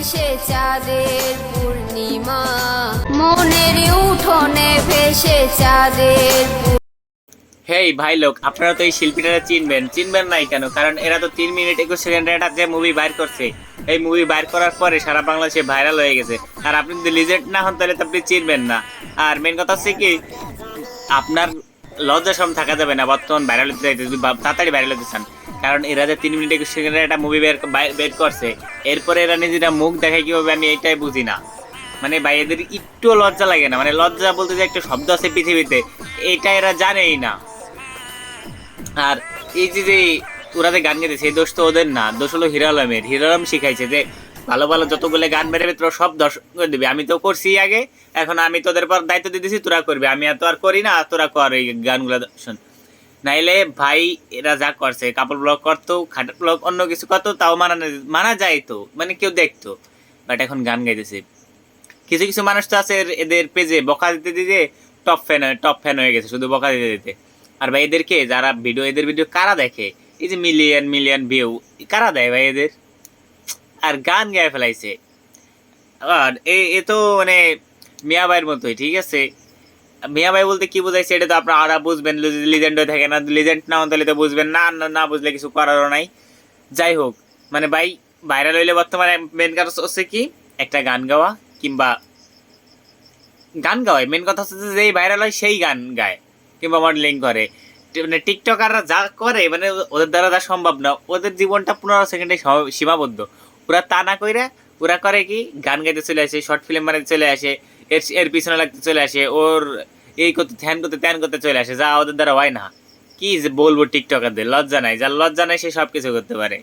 ভেসে চাঁদের পূর্ণিমা, মনের উঠোনে ভেসে চাঁদের। হেই ভাই লোক, আপনারা তো এই শিল্পীটারা চিনবেন নাই কেন? কারণ এরা তো 3 মিনিট 21 সেকেন্ডের একটা যে মুভি বাইর করছে, এই মুভি বাইর করার পরে সারা বাংলাদেশে ভাইরাল হয়ে গেছে। আর আপনি যদি লিজেন্ড না হন তাহলে তো আপনি চিনবেন না। আর মেন কথা হচ্ছে কি, আপনার লজ্জা শরম থাকা যাবে না বর্তমান ভাইরাল হতে চাইতে, যদি তাড়াতাড়ি ভাইরাল হতে চান। কারণ এরা যে 3 মিনিট 21 সেকেন্ডের একটা মুভি বের করছে, এরপরে এরা নিজেরা মুখ দেখায় কিভাবে আমি এটাই বুঝি না। মানে ভাই এদের একটু লজ্জা লাগে না? মানে লজ্জা বলতে যে একটা শব্দ আছে পৃথিবীতে, এটা এরা জানেই না। আর এই যে ওরা যে গান গেছে, সেই দোষ তো ওদের না, দোষ হলো হিরো আলমের। হিরো আলম শিখাইছে যে ভালো ভালো যতগুলো গান বেরোবে তোরা সব দর্শক করে দিবি। আমি তো করছি আগে, এখন আমি তোদের পর দায়িত্ব দিয়ে দিছি, তোরা করবি। আমি এত আর করি না, তোরা কর এই গানগুলো শোন। নাইলে ভাই এরা যা করছে, কাপড় ব্লগ করতো, খাটের ব্লগ, অন্য কিছু করতো, তাও মানা যায় তো, মানে কেউ দেখতো। বাট এখন গান গাইতেছে। কিছু কিছু মানুষ তো আছে এদের পেজে বকা দিতে দিতে টপ ফ্যান হয়ে গেছে, শুধু বকা দিতে দিতে। আর ভাই এদেরকে যারা এদের ভিডিও কারা দেখে? এই যে মিলিয়ন মিলিয়ন ভিউ কারা দেয় ভাই এদের? আর গান গায়ে ফেলাইছে। আর এ তো মানে মিয়া ভাইয়ের মতোই, ঠিক আছে। মিয়া ভাই বলতে কি বোঝাইছে এটা তো আপনারা বুঝবেন, লিজেন্ড হয়ে থাকে না, লিজেন্ড না হন তাহলে তো বুঝবেন না, না বুঝলে কিছু করারও নাই। যাই হোক, মানে ভাই ভাইরাল হইলে বর্তমানে মেন কাজ হচ্ছে কি, একটা গান গাওয়া, কিংবা গান গাওয়ায় মেন কথা হচ্ছে যে ভাইরাল হয় সেই গান গায় কিংবা মডেলিং করে। মানে টিকটকাররা যা করে, মানে ওদের দ্বারা যা সম্ভব না, ওদের জীবনটা 15 সেকেন্ডে সীমাবদ্ধ। ওরা তা না কইরা ওরা করে কি, গান গাইতে চলে আসে, শর্ট ফিল্ম বানাতে চলে আসে, এর পিছনে লাগতে চলে আসে, ওর এই করতে ধ্যান করতে ত্যান করতে চলে আসে, যা ওদের দ্বারা হয় না। কি যে বলবো টিকটকারদের, লজ্জা নাই। যার লজ্জা নাই সে সব কিছু করতে পারে।